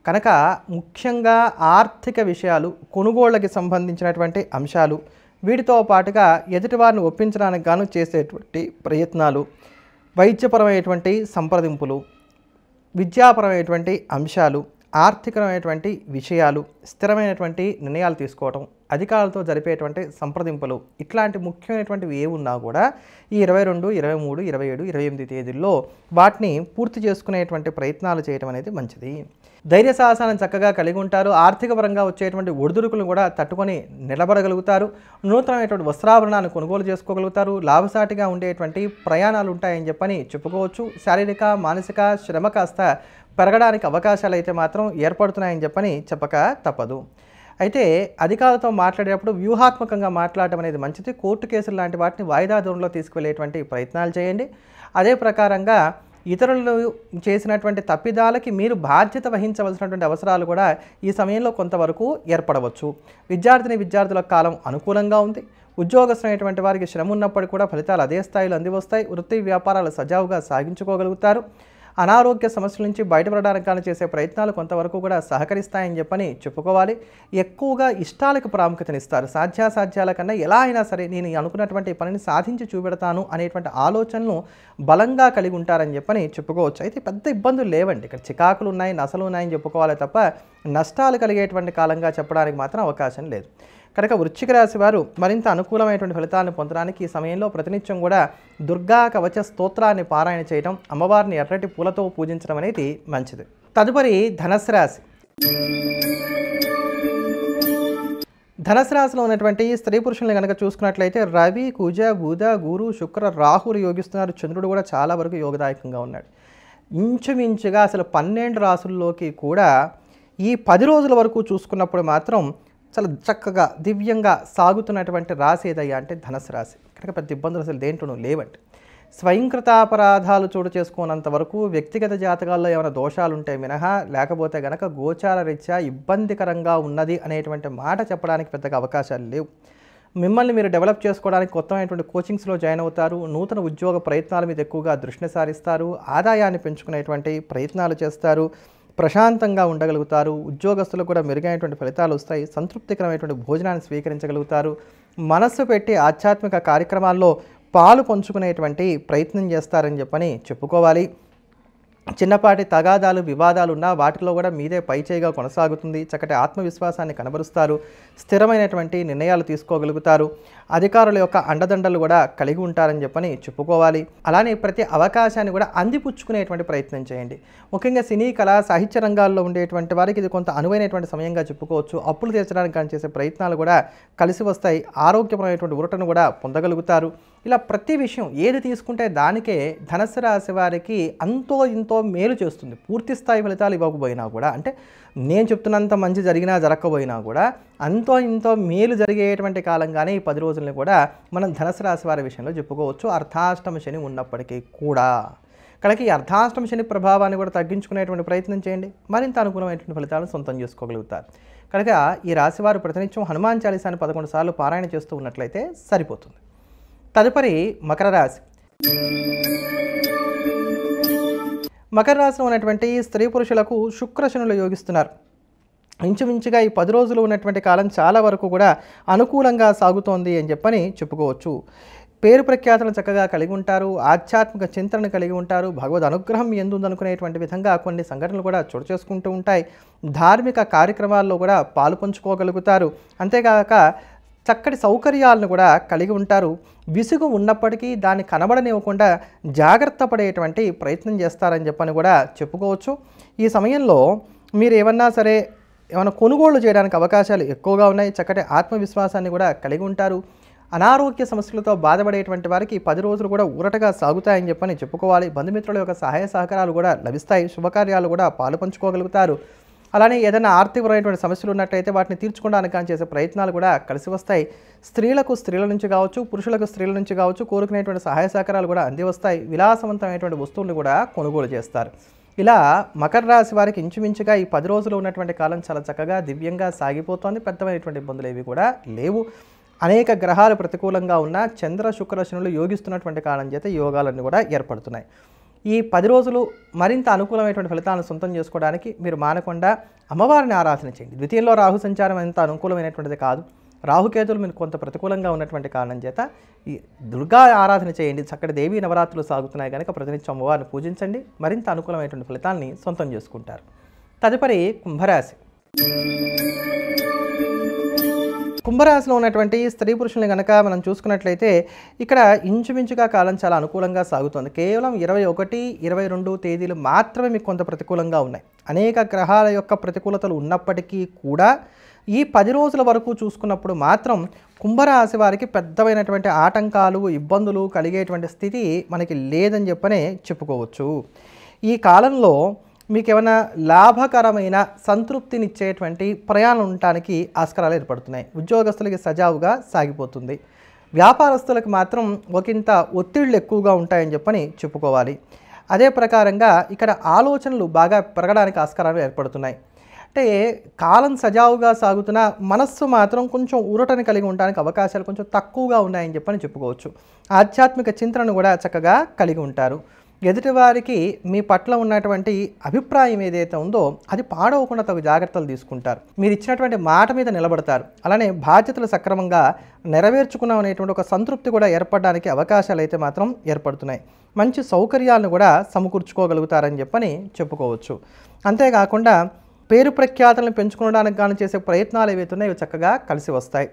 కనుక ముఖ్యంగా ఆర్థిక విషయాలు, కొనుగోళ్లకి సంబంధించినటువంటి అంశాలు, వీటితో పాటుగా ఎదుటివారిని ఒప్పించడానికి గాను చేసేటువంటి ప్రయత్నాలు, వైద్యపరమైనటువంటి సంప్రదింపులు, విద్యాపరమైనటువంటి అంశాలు, ఆర్థికమైనటువంటి విషయాలు, స్థిరమైనటువంటి నిర్ణయాలు తీసుకోవటం, అధికారులతో జరిపేటువంటి సంప్రదింపులు, ఇట్లాంటి ముఖ్యమైనటువంటివి ఏ ఉన్నా కూడా ఈ 22, 23, 27, 28 తేదీల్లో వాటిని పూర్తి చేసుకునేటువంటి ప్రయత్నాలు చేయడం అనేది మంచిది. ధైర్య సాహసాలను చక్కగా కలిగి ఉంటారు. ఆర్థిక పరంగా వచ్చేటువంటి ఒడిదుడుకులను కూడా తట్టుకొని నిలబడగలుగుతారు. నూతనమైనటువంటి వస్త్రాభరణాలను కొనుగోలు చేసుకోగలుగుతారు. లాభసాటిగా ఉండేటువంటి ప్రయాణాలు ఉంటాయని చెప్పని చెప్పుకోవచ్చు. శారీరక, మానసిక శ్రమ కాస్త పెరగడానికి అవకాశాలు అయితే మాత్రం ఏర్పడుతున్నాయని చెప్పని చెప్పక తప్పదు. అయితే అధికారులతో మాట్లాడేటప్పుడు వ్యూహాత్మకంగా మాట్లాడటం అనేది మంచిది. కోర్టు కేసులు లాంటి వాటిని వాయిదా ధోరణిలో తీసుకువెళ్ళేటువంటి ప్రయత్నాలు చేయండి. అదే ప్రకారంగా ఇతరులు చేసినటువంటి తప్పిదాలకి మీరు బాధ్యత వహించవలసినటువంటి అవసరాలు కూడా ఈ సమయంలో కొంతవరకు ఏర్పడవచ్చు. విద్యార్థుల కాలం అనుకూలంగా ఉంది. ఉద్యోగస్తులైనటువంటి వారికి శ్రమ ఉన్నప్పటికీ కూడా ఫలితాలు అదే స్థాయిలో అందివస్తాయి. వృత్తి వ్యాపారాలు సజావుగా సాగించుకోగలుగుతారు. అనారోగ్య సమస్యల నుంచి బయటపడడానికి కానీ చేసే ప్రయత్నాలు కొంతవరకు కూడా సహకరిస్తాయని చెప్పని చెప్పుకోవాలి. ఎక్కువగా ఇష్టాలకు ప్రాముఖ్యతనిస్తారు. సాధ్యాసాధ్యాల కన్నా ఎలా అయినా సరే నేను అనుకున్నటువంటి పనిని సాధించి చూపెడతాను అనేటువంటి ఆలోచనలు బలంగా కలిగి ఉంటారని చెప్పని చెప్పుకోవచ్చు. అయితే పెద్ద ఇబ్బందులు లేవండి. ఇక్కడ చికాకులు ఉన్నాయి, నసలు ఉన్నాయని చెప్పుకోవాలి తప్ప నష్టాలు కలిగేటువంటి కాలంగా చెప్పడానికి మాత్రం అవకాశం లేదు. కనుక వృశ్చిక రాశి వారు మరింత అనుకూలమైనటువంటి ఫలితాలను పొందడానికి ఈ సమయంలో ప్రతినిత్యం కూడా దుర్గా కవచ స్తోత్రాన్ని పారాయణ చేయడం, అమ్మవారిని ఎర్రటి పూలతో పూజించడం అనేది మంచిది. తదుపరి ధనుస్సు రాశి. ధనుస్సు రాశిలో ఉన్నటువంటి స్త్రీ పురుషుల్ని కనుక చూసుకున్నట్లయితే రవి, కుజ, బుధ, గురు, శుక్ర, రాహులు యోగిస్తున్నారు. చంద్రుడు కూడా చాలా వరకు యోగదాయకంగా ఉన్నాడు. ఇంచుమించుగా అసలు 12 రాసుల్లోకి కూడా ఈ 10 రోజుల వరకు చూసుకున్నప్పుడు మాత్రం చాలా చక్కగా దివ్యంగా సాగుతున్నటువంటి రాశి ఏదయ్యా అంటే ధనుస్సు రాశి. కనుక పెద్ద ఇబ్బందులు అసలు దేంట్లోనూ లేవండి. స్వయంకృతాపరాధాలు చోటు చేసుకున్నంత వరకు వ్యక్తిగత జాతకాల్లో ఏమైనా దోషాలు ఉంటే మినహా, లేకపోతే గనక గోచార రీత్యా ఇబ్బందికరంగా ఉన్నది అనేటువంటి మాట చెప్పడానికి పెద్దగా అవకాశాలు లేవు. మిమ్మల్ని మీరు డెవలప్ చేసుకోవడానికి కొత్తమైనటువంటి కోచింగ్స్లో జాయిన్ అవుతారు. నూతన ఉద్యోగ ప్రయత్నాల మీద ఎక్కువగా దృష్టి సారిస్తారు. ఆదాయాన్ని పెంచుకునేటువంటి ప్రయత్నాలు చేస్తారు. ప్రశాంతంగా ఉండగలుగుతారు. ఉద్యోగస్తులకు కూడా మెరుగైనటువంటి ఫలితాలు వస్తాయి. సంతృప్తికరమైనటువంటి భోజనాన్ని స్వీకరించగలుగుతారు. మనస్సు పెట్టి ఆధ్యాత్మిక కార్యక్రమాల్లో పాలు పంచుకునేటువంటి ప్రయత్నం చేస్తారని చెప్పని చెప్పుకోవాలి. చిన్నపాటి తగాదాలు, వివాదాలు ఉన్నా వాటిలో కూడా మీదే పైచేయిగా కొనసాగుతుంది. చక్కటి ఆత్మవిశ్వాసాన్ని కనబరుస్తారు. స్థిరమైనటువంటి నిర్ణయాలు తీసుకోగలుగుతారు. అధికారుల యొక్క అండదండలు కూడా కలిగి ఉంటారని చెప్పని చెప్పుకోవాలి. అలానే ప్రతి అవకాశాన్ని కూడా అందిపుచ్చుకునేటువంటి ప్రయత్నం చేయండి. ముఖ్యంగా సినీ, కళ, సాహిత్య రంగాల్లో ఉండేటువంటి వారికి ఇది కొంత అనువైనటువంటి సమయంగా చెప్పుకోవచ్చు. అప్పులు తీర్చడానికి కానీ చేసే ప్రయత్నాలు కూడా కలిసి వస్తాయి. ఆరోగ్యపరమైనటువంటి ఊరటను కూడా పొందగలుగుతారు. ఇలా ప్రతి విషయం ఏది తీసుకుంటే దానికే ధనుస్సు రాశి వారికి అంతో ఇంతో మేలు చేస్తుంది. పూర్తి స్థాయి ఫలితాలు ఇవ్వకపోయినా కూడా, అంటే నేను చెప్తున్నంత మంచి జరిగినా జరగకపోయినా కూడా అంతో ఇంతో మేలు జరిగేటువంటి కాలంగానే ఈ 10 రోజులని కూడా మనం ధనుస్సు రాశి వారి విషయంలో చెప్పుకోవచ్చు. అర్ధాష్టమ శని ఉన్నప్పటికీ కూడా కనుక ఈ అర్ధాష్టమ శని ప్రభావాన్ని కూడా తగ్గించుకునేటువంటి ప్రయత్నం చేయండి. మరింత అనుకూలమైనటువంటి ఫలితాలను సొంతం చేసుకోగలుగుతారు. కనుక ఈ రాశివారు ప్రతినిత్యం హనుమాన్ చాలీసాని 11 సార్లు పారాయణ చేస్తూ ఉన్నట్లయితే సరిపోతుంది. తదుపరి మకర రాశి. మకర రాశిలో ఉన్నటువంటి స్త్రీ పురుషులకు శుక్రశనులు యోగిస్తున్నారు. ఇంచుమించుగా ఈ 10 రోజులు ఉన్నటువంటి కాలం చాలా వరకు కూడా అనుకూలంగా సాగుతోంది అని చెప్పని చెప్పుకోవచ్చు. పేరు ప్రఖ్యాతలను చక్కగా కలిగి ఉంటారు. ఆధ్యాత్మిక చింతనను కలిగి ఉంటారు. భగవద్ అనుగ్రహం ఎందుందనుకునేటువంటి విధంగా కొన్ని సంఘటనలు కూడా చోటు చేసుకుంటూ ఉంటాయి. ధార్మిక కార్యక్రమాల్లో కూడా పాలు పంచుకోగలుగుతారు. అంతేకాక చక్కటి సౌకర్యాలను కూడా కలిగి ఉంటారు. విసుగు ఉన్నప్పటికీ దాన్ని కనబడనివ్వకుండా జాగ్రత్త పడేటువంటి ప్రయత్నం చేస్తారని చెప్పని కూడా చెప్పుకోవచ్చు. ఈ సమయంలో మీరు ఏమైనా కొనుగోళ్లు చేయడానికి అవకాశాలు ఎక్కువగా ఉన్నాయి. చక్కటి ఆత్మవిశ్వాసాన్ని కూడా కలిగి ఉంటారు. అనారోగ్య సమస్యలతో బాధపడేటువంటి వారికి 10 రోజులు కూడా ఊరటగా సాగుతాయని చెప్పని చెప్పుకోవాలి. బంధుమిత్రుల యొక్క సహాయ సహకారాలు కూడా లభిస్తాయి. శుభకార్యాలు కూడా పాలు పంచుకోగలుగుతారు. అలానే ఏదైనా ఆర్థికపరమైనటువంటి సమస్యలు ఉన్నట్టయితే వాటిని తీర్చుకోవడానికి కానీ చేసే ప్రయత్నాలు కూడా కలిసి వస్తాయి. స్త్రీలకు స్త్రీల నుంచి కావచ్చు, పురుషులకు స్త్రీల నుంచి కావచ్చు కోరుకునేటువంటి సహాయ సహకారాలు కూడా అంది వస్తాయి. విలాసవంతమైనటువంటి వస్తువులను కూడా కొనుగోలు చేస్తారు. ఇలా మకర రాశి వారికి ఇంచుమించుగా ఈ 10 రోజులు ఉన్నటువంటి కాలం చాలా చక్కగా దివ్యంగా సాగిపోతోంది. పెద్దమైనటువంటి ఇబ్బందులు ఏవి కూడా లేవు. అనేక గ్రహాలు ప్రతికూలంగా ఉన్న చంద్ర, శుక్ర, శనులు యోగిస్తున్నటువంటి కాలం చేత యోగాలన్నీ కూడా ఏర్పడుతున్నాయి. ఈ 10 రోజులు మరింత అనుకూలమైనటువంటి ఫలితాలను సొంతం చేసుకోవడానికి మీరు మానకుండా అమ్మవారిని ఆరాధన చేయండి. ద్వితీయంలో రాహు సంచారం ఎంత అనుకూలమైనటువంటిది కాదు. రాహుకేతులు మీకు కొంత ప్రతికూలంగా ఉన్నటువంటి కారణం చేత ఈ దుర్గా ఆరాధన చేయండి. చక్కటి దేవీ నవరాత్రులు సాగుతున్నాయి కనుక ప్రతినిత్యం అమ్మవారిని పూజించండి. మరింత అనుకూలమైనటువంటి ఫలితాలని సొంతం చేసుకుంటారు. తదుపరి కుంభరాశి. కుంభరాశిలో ఉన్నటువంటి స్త్రీ పురుషుల్ని కనుక మనం చూసుకున్నట్లయితే ఇక్కడ ఇంచుమించుగా కాలం చాలా అనుకూలంగా సాగుతుంది. కేవలం 21, 22 తేదీలు మాత్రమే మీకు కొంత ప్రతికూలంగా ఉన్నాయి. అనేక గ్రహాల యొక్క ప్రతికూలతలు ఉన్నప్పటికీ కూడా ఈ 10 రోజుల వరకు చూసుకున్నప్పుడు మాత్రం కుంభరాశి వారికి పెద్దమైనటువంటి ఆటంకాలు, ఇబ్బందులు కలిగేటువంటి స్థితి మనకి లేదని చెప్పనే చెప్పుకోవచ్చు. ఈ కాలంలో మీకు ఏమైనా లాభకరమైన సంతృప్తినిచ్చేటువంటి ప్రయాణం ఉండటానికి ఆస్కారాలు ఏర్పడుతున్నాయి. ఉద్యోగస్తులకి సజావుగా సాగిపోతుంది. వ్యాపారస్తులకు మాత్రం ఒకంత ఒత్తిళ్లు ఎక్కువగా ఉంటాయని చెప్పని చెప్పుకోవాలి. అదే ప్రకారంగా ఇక్కడ ఆలోచనలు బాగా పెరగడానికి ఆస్కారాలు ఏర్పడుతున్నాయి. అంటే కాలం సజావుగా సాగుతున్న మనస్సు మాత్రం కొంచెం ఊరటని కలిగి ఉండడానికి అవకాశాలు కొంచెం తక్కువగా ఉన్నాయని చెప్పని చెప్పుకోవచ్చు. ఆధ్యాత్మిక చింతనను కూడా చక్కగా కలిగి ఉంటారు. ఎదుటివారికి మీ పట్ల ఉన్నటువంటి అభిప్రాయం ఏదైతే ఉందో అది పాడవకుండా తగు జాగ్రత్తలు తీసుకుంటారు. మీరు ఇచ్చినటువంటి మాట మీద నిలబడతారు. అలానే బాధ్యతలు సక్రమంగా నెరవేర్చుకున్నాం అనేటువంటి ఒక సంతృప్తి కూడా ఏర్పడడానికి అవకాశాలు అయితే మాత్రం ఏర్పడుతున్నాయి. మంచి సౌకర్యాలను కూడా సమకూర్చుకోగలుగుతారని చెప్పని చెప్పుకోవచ్చు. అంతేకాకుండా పేరు ప్రఖ్యాతులను పెంచుకోవడానికి గాను చేసే ప్రయత్నాలు ఏవైతే ఉన్నాయో ఇవి చక్కగా కలిసి వస్తాయి.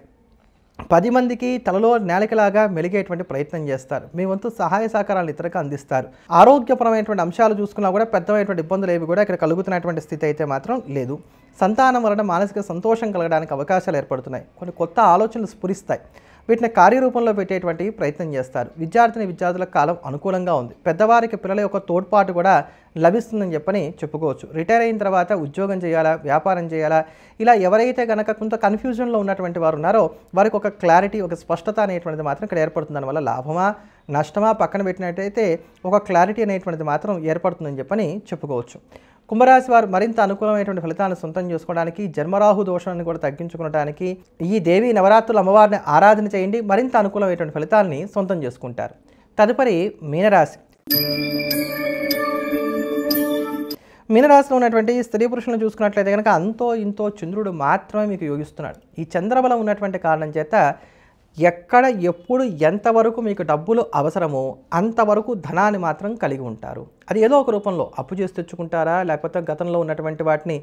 10 మందికి తలలో నేలకిలాగా మెలిగేటువంటి ప్రయత్నం చేస్తారు. మీ వంతు సహాయ సహకారాలు ఇతరులకు అందిస్తారు. ఆరోగ్యపరమైనటువంటి అంశాలు చూసుకున్నా కూడా పెద్దమైనటువంటి ఇబ్బందులు ఏవి కూడా ఇక్కడ కలుగుతున్నటువంటి స్థితి అయితే మాత్రం లేదు. సంతానం వలన మానసిక సంతోషం కలగడానికి అవకాశాలు ఏర్పడుతున్నాయి. కొన్ని కొత్త ఆలోచనలు స్ఫురిస్తాయి. వీటిని కార్యరూపంలో పెట్టేటువంటి ప్రయత్నం చేస్తారు. విద్యార్థులకు కాలం అనుకూలంగా ఉంది. పెద్దవారికి పిల్లల యొక్క తోడ్పాటు కూడా లభిస్తుందని చెప్పని చెప్పుకోవచ్చు. రిటైర్ అయిన తర్వాత ఉద్యోగం చేయాలా, వ్యాపారం చేయాలా, ఇలా ఎవరైతే కనుక కొంత కన్ఫ్యూజన్లో ఉన్నటువంటి వారు ఉన్నారో వారికి ఒక క్లారిటీ, ఒక స్పష్టత అనేటువంటిది మాత్రం ఇక్కడ ఏర్పడుతుంది. దానివల్ల లాభమా నష్టమా పక్కన పెట్టినట్టయితే ఒక క్లారిటీ అనేటువంటిది మాత్రం ఏర్పడుతుందని చెప్పని చెప్పుకోవచ్చు. కుంభరాశి వారు మరింత అనుకూలమైనటువంటి ఫలితాలను సొంతం చేసుకోవడానికి, జన్మరాహు దోషాన్ని కూడా తగ్గించుకోవడానికి ఈ దేవి నవరాత్రుల అమ్మవారిని ఆరాధన చేయండి. మరింత అనుకూలమైనటువంటి ఫలితాలని సొంతం చేసుకుంటారు. తదుపరి మీనరాశి. మీనరాశిలో ఉన్నటువంటి స్త్రీ పురుషులను చూసుకున్నట్లయితే కనుక అంతో ఇంతో చంద్రుడు మాత్రమే మీకు యోగిస్తున్నాడు. ఈ చంద్రబలం ఉన్నటువంటి కారణం చేత ఎక్కడ ఎప్పుడు ఎంతవరకు మీకు డబ్బులు అవసరమో అంతవరకు ధనాన్ని మాత్రం కలిగి ఉంటారు. అది ఏదో ఒక రూపంలో అప్పు చేసి తెచ్చుకుంటారా, లేకపోతే గతంలో ఉన్నటువంటి వాటిని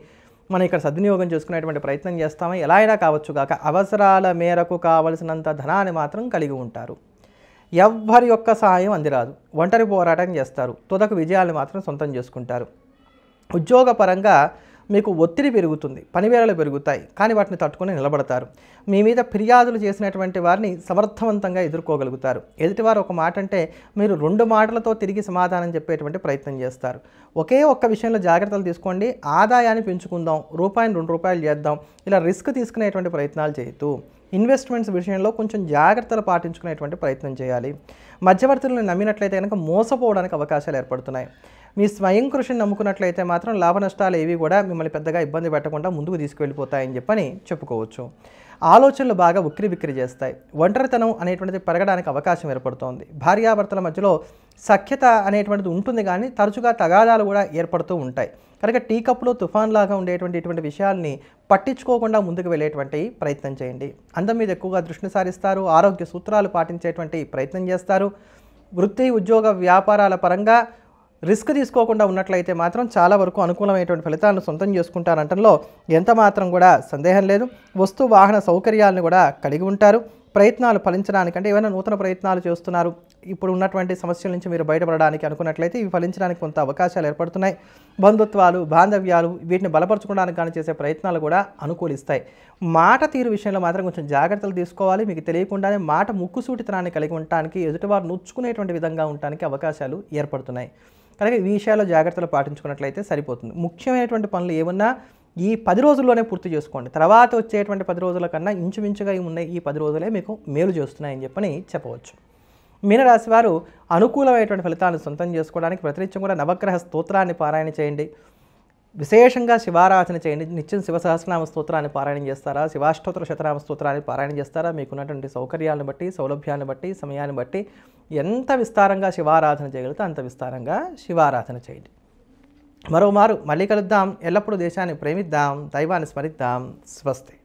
మనం ఇక్కడ సద్వినియోగం చేసుకునేటువంటి ప్రయత్నం చేస్తామా, ఎలా అయినా కావచ్చు కాక అవసరాల మేరకు కావలసినంత ధనాన్ని మాత్రం కలిగి ఉంటారు. ఎవ్వరి యొక్క సహాయం అందిరాదు. ఒంటరి పోరాటం చేస్తారు. తుదకు విజయాన్ని మాత్రం సొంతం చేసుకుంటారు. ఉద్యోగపరంగా మీకు ఒత్తిడి పెరుగుతుంది, పనివేళలు పెరుగుతాయి, కానీ వాటిని తట్టుకొని నిలబడతారు. మీ మీద ఫిర్యాదులు చేసినటువంటి వారిని సమర్థవంతంగా ఎదుర్కోగలుగుతారు. ఎదుటివారు ఒక మాట అంటే మీరు 2 మాటలతో తిరిగి సమాధానం చెప్పేటువంటి ప్రయత్నం చేస్తారు. ఒకే ఒక్క విషయంలో జాగ్రత్తలు తీసుకోండి. ఆదాయాన్ని పెంచుకుందాం, రూపాయిని 2 రూపాయలు చేద్దాం, ఇలా రిస్క్ తీసుకునేటువంటి ప్రయత్నాలు చేయొద్దు. ఇన్వెస్ట్మెంట్స్ విషయంలో కొంచెం జాగ్రత్తలు పాటించుకునేటువంటి ప్రయత్నం చేయాలి. మధ్యవర్తులను నమ్మినట్లయితే కనుక మోసపోవడానికి అవకాశాలు ఏర్పడుతున్నాయి. మీ స్వయం కృషిని నమ్ముకున్నట్లయితే మాత్రం లాభ నష్టాలు ఏవి కూడా మిమ్మల్ని పెద్దగా ఇబ్బంది పెట్టకుండా ముందుకు తీసుకువెళ్ళిపోతాయని చెప్పని చెప్పుకోవచ్చు. ఆలోచనలు బాగా ఉక్కిరిబిక్కిరి చేస్తాయి. ఒంటరితనం అనేటువంటిది పెరగడానికి అవకాశం ఏర్పడుతోంది. భార్యాభర్తల మధ్యలో సఖ్యత అనేటువంటిది ఉంటుంది, కానీ తరచుగా తగాదాలు కూడా ఏర్పడుతూ ఉంటాయి. కనుక టీ కప్పులో తుఫాన్ లాగా ఉండేటువంటి ఇటువంటి విషయాల్ని పట్టించుకోకుండా ముందుకు వెళ్ళేటువంటి ప్రయత్నం చేయండి. అందం మీద ఎక్కువగా దృష్టిని సారిస్తారు. ఆరోగ్య సూత్రాలు పాటించేటువంటి ప్రయత్నం చేస్తారు. వృత్తి, ఉద్యోగ, వ్యాపారాల పరంగా రిస్క్ తీసుకోకుండా ఉన్నట్లయితే మాత్రం చాలా వరకు అనుకూలమైనటువంటి ఫలితాలను సొంతం చేసుకుంటారంటంలో ఎంత మాత్రం కూడా సందేహం లేదు. వస్తు వాహన సౌకర్యాలను కూడా కలిగి ఉంటారు. ప్రయత్నాలు ఫలించడానికంటే ఏమైనా నూతన ప్రయత్నాలు చేస్తున్నారు, ఇప్పుడు ఉన్నటువంటి సమస్యల నుంచి మీరు బయటపడడానికి అనుకున్నట్లయితే ఇవి ఫలించడానికి కొంత అవకాశాలు ఏర్పడుతున్నాయి. బంధుత్వాలు, బాంధవ్యాలు వీటిని బలపరచుకోవడానికి కానీ చేసే ప్రయత్నాలు కూడా అనుకూలిస్తాయి. మాట తీరు విషయంలో మాత్రం కొంచెం జాగ్రత్తలు తీసుకోవాలి. మీకు తెలియకుండానే మాట ముక్కుసూటితనాన్ని కలిగి ఉండటానికి, ఎదుటివారు నొచ్చుకునేటువంటి విధంగా ఉండటానికి అవకాశాలు ఏర్పడుతున్నాయి. కనుక ఈ విషయాల్లో జాగ్రత్తలు పాటించుకున్నట్లయితే సరిపోతుంది. ముఖ్యమైనటువంటి పనులు ఏమన్నా ఈ 10 రోజుల్లోనే పూర్తి చేసుకోండి. తర్వాత వచ్చేటువంటి 10 రోజుల కన్నా ఇంచుమించుగా ఉన్న ఈ 10 రోజులే మీకు మేలు చేస్తున్నాయని చెప్పని చెప్పవచ్చు. మీనరాశి వారు అనుకూలమైనటువంటి ఫలితాలను సొంతం చేసుకోవడానికి ప్రతినిత్యం కూడా నవగ్రహ స్తోత్రాన్ని పారాయణ చేయండి. విశేషంగా శివారాధన చేయండి. నిత్యం శివ సహస్రనామ స్తోత్రాన్ని పారాయణ చేస్తారా, శివాష్టోత్తర శతనామ స్తోత్రాన్ని పారాయణ చేస్తారా, మీకున్నటువంటి సౌకర్యాలను బట్టి, సౌలభ్యాన్ని బట్టి, సమయాన్ని బట్టి ఎంత విస్తారంగా శివారాధన చేయగలిగితే అంత విస్తారంగా శివారాధన చేయండి. మరోమారు మళ్ళీ కలుద్దాం. ఎల్లప్పుడూ దేశాన్ని ప్రేమిద్దాం, దైవాన్ని స్మరిద్దాం. స్వస్తి.